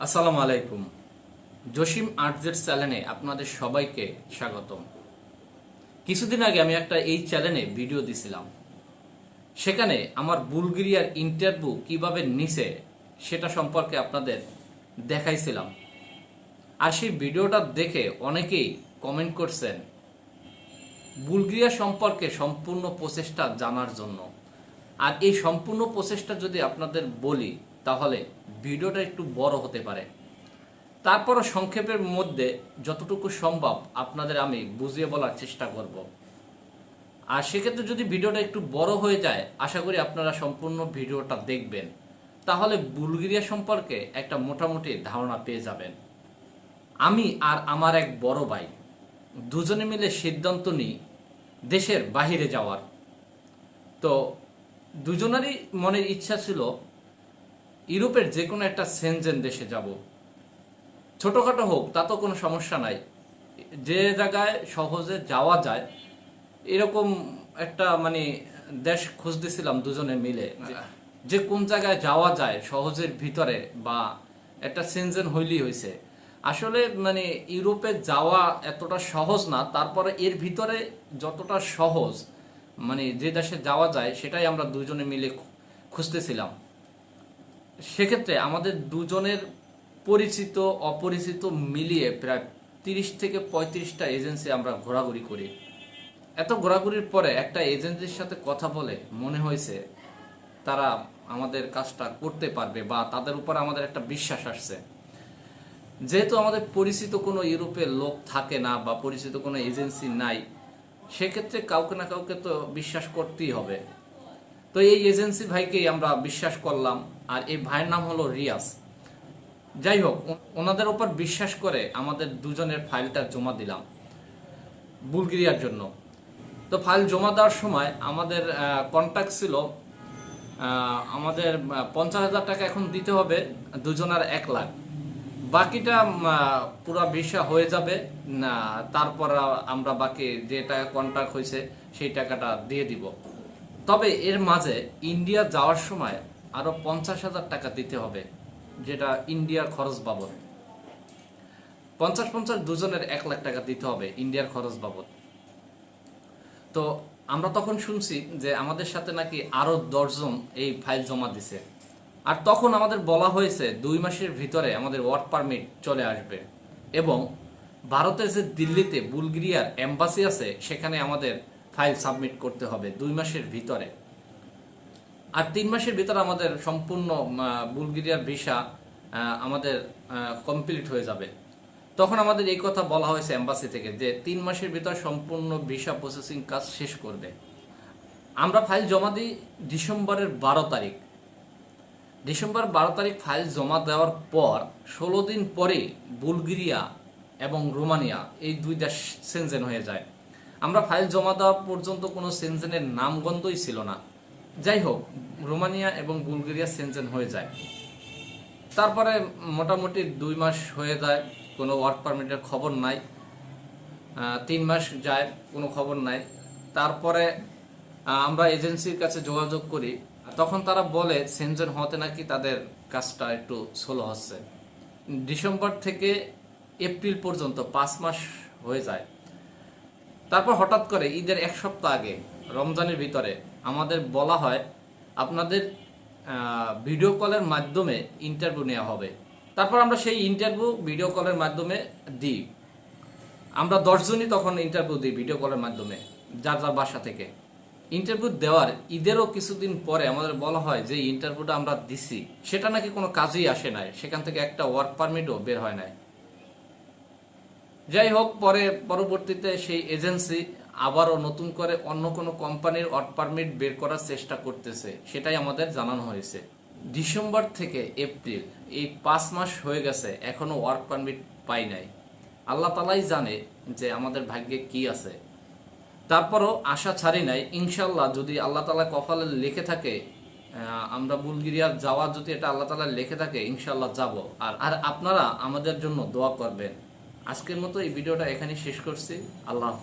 আসসালামু আলাইকুম। জসিম আর্টজের চ্যানেলে আপনাদের সবাইকে স্বাগতম। কিছুদিন আগে আমি একটা এই চ্যানেলে ভিডিও দিছিলাম। সেখানে আমার বুলগেরিয়ার ইন্টারভিউ কিভাবে নিছে সেটা সম্পর্কে আপনাদের দেখাইছিলাম। আর সেই ভিডিওটা দেখে অনেকেই কমেন্ট করছেন বুলগেরিয়া সম্পর্কে সম্পূর্ণ প্রচেষ্টা জানার জন্য। আর এই সম্পূর্ণ প্রচেষ্টা যদি আপনাদের বলি তাহলে ভিডিওটা একটু বড় হতে পারে। তারপরও সংক্ষেপের মধ্যে যতটুকু সম্ভব আপনাদের আমি বুঝিয়ে বলার চেষ্টা করব। আর সেক্ষেত্রে যদি ভিডিওটা একটু বড় হয়ে যায়, আশা করি আপনারা সম্পূর্ণ ভিডিওটা দেখবেন, তাহলে বুলগেরিয়া সম্পর্কে একটা মোটামুটি ধারণা পেয়ে যাবেন। আমি আর আমার এক বড় ভাই দুজনে মিলে সিদ্ধান্ত নিই দেশের বাহিরে যাওয়ার। তো দুজনেরই মনের ইচ্ছা ছিল ইউরোপের যে কোনো একটা সেনজেন দেশে যাব। ছোটোখাটো হোক তা তো কোনো সমস্যা নাই, যে জায়গায় সহজে যাওয়া যায় এরকম একটা দেশ খুঁজতেছিলাম দুজনে মিলে, যে কোন জায়গায় যাওয়া যায় সহজের ভিতরে, বা একটা সেনজেন হইলেই হয়েছে। আসলে ইউরোপে যাওয়া এতটা সহজ না, তারপরে এর ভিতরে যতটা সহজ যে দেশে যাওয়া যায় সেটাই আমরা দুজনে মিলে খুঁজতেছিলাম। সেক্ষেত্রে আমাদের দুজনের পরিচিত অপরিচিত মিলিয়ে প্রায় 30 থেকে 35টা এজেন্সি আমরা ঘোরাঘুরি করি। এত ঘোরাঘুরির পরে একটা এজেন্সির সাথে কথা বলে মনে হয়েছে তারা আমাদের কাজটা করতে পারবে, বা তাদের উপর আমাদের একটা বিশ্বাস আসছে। যেহেতু আমাদের পরিচিত কোনো ইউরোপের লোক থাকে না বা পরিচিত কোনো এজেন্সি নাই, সেক্ষেত্রে কাউকে না কাউকে তো বিশ্বাস করতেই হবে। তো এই এজেন্সি ভাইকেই আমরা বিশ্বাস করলাম, আর এই ভাইয়ের নাম হলো রিয়াজ। যাই হোক, ওনাদের উপর বিশ্বাস করে আমাদের দুজনের ফাইলটা জমা দিলাম বুলগেরিয়ার জন্য। তো ফাইল জমা দেওয়ার সময় আমাদের কন্ট্যাক্ট ছিল আমাদের 50,000 টাকা এখন দিতে হবে, দুজনের 1 লাখ। বাকিটা পুরা ভিসা হয়ে যাবে না, তারপর আমরা বাকি যে টাকা কন্ট্রাক্ট হয়েছে সেই টাকাটা দিয়ে দিব। তবে এর মাঝে ইন্ডিয়া যাওয়ার সময় আরো 50,000 টাকা দিতে হবে, যেটা ইন্ডিয়ার খরচ বাবদ। 50-50 দুজনের 1 লাখ টাকা দিতে হবে ইন্ডিয়ার খরচ বাবদ। তো আমরা তখন শুনছি যে আমাদের সাথে নাকি আরো 10 জন এই ফাইল জমা দিছে। আর তখন আমাদের বলা হয়েছে 2 মাসের ভিতরে আমাদের ওয়ার্ক পারমিট চলে আসবে, এবং ভারতের যে দিল্লিতে বুলগেরিয়ার এম্বাসি আছে সেখানে আমাদের ফাইল সাবমিট করতে হবে 2 মাসের ভিতরে। আর 3 মাসের ভিতরে আমাদের সম্পূর্ণ বুলগেরিয়ার ভিসা আমাদের কমপ্লিট হয়ে যাবে। তখন আমাদের এই কথা বলা হয়েছে এম্বাসি থেকে যে 3 মাসের ভিতর সম্পূর্ণ ভিসা প্রসেসিং কাজ শেষ করবে। আমরা ফাইল জমা দিই ডিসেম্বরের 12 তারিখ। ডিসেম্বর 12 তারিখ ফাইল জমা দেওয়ার পর 16 দিন পরে বুলগেরিয়া এবং রোমানিয়া এই 2 দেশ সেনজেন হয়ে যায়। আমরা ফাইল জমা দেওয়া পর্যন্ত কোনো সেনজেনের নামগন্ধই ছিল না। যাই হোক, রোমানিয়া এবং বুলগেরিয়া সেনজেন হয়ে যায়। তারপরে মোটামুটি 2 মাস হয়ে যায়, কোনো ওয়ার্ক পারমিটের খবর নাই। 3 মাস যায়, কোনো খবর নাই। তারপরে আমরা এজেন্সির কাছে যোগাযোগ করি, তখন তারা বলে সেনজেন হতে নাকি তাদের কাজটা একটু স্লো হচ্ছে। ডিসেম্বর থেকে এপ্রিল পর্যন্ত 5 মাস হয়ে যায়। তারপর হঠাৎ করে ঈদের 1 সপ্তাহ আগে, রমজানের ভিতরে আমাদের বলা হয় আপনাদের ভিডিও কলের মাধ্যমে ইন্টারভিউ নেওয়া হবে। তারপর আমরা সেই ইন্টারভিউ ভিডিও কলের মাধ্যমে দিই। আমরা 10 জনই তখন ইন্টারভিউ দিই ভিডিও কলের মাধ্যমে, যার যার বাসা থেকে। ইন্টারভিউ দেওয়ার ঈদেরও কিছুদিন পরে আমাদের বলা হয় যে ইন্টারভিউটা আমরা দিছি সেটা নাকি কোনো কাজেই আসে নাই, সেখান থেকে একটা ওয়ার্ক পারমিটও বের হয় নাই। যাই হোক, পরবর্তীতে সেই এজেন্সি আবারও নতুন করে অন্য কোনো কোম্পানির ওয়ার্ক পারমিট বের করার চেষ্টা করতেছে, সেটাই আমাদের জানানো হয়েছে। ডিসেম্বর থেকে এপ্রিল এই 5 মাস হয়ে গেছে, এখনো ওয়ার্ক পারমিট পাই নাই। আল্লাহ তাআলাই জানে যে আমাদের ভাগ্যে কি আছে। তারপরও আশা ছাড়ি নাই, ইনশাল্লাহ যদি আল্লাহ তাআলা কপালে লিখে থাকে আমরা বুলগেরিয়া যাওয়া, যদি এটা আল্লাহ তাআলা লিখে থাকে ইনশাল্লাহ যাব। আর আপনারা আমাদের জন্য দোয়া করবেন। আজকের মতো এই ভিডিওটা এখানে শেষ করছি। আল্লাহ হাফেজ।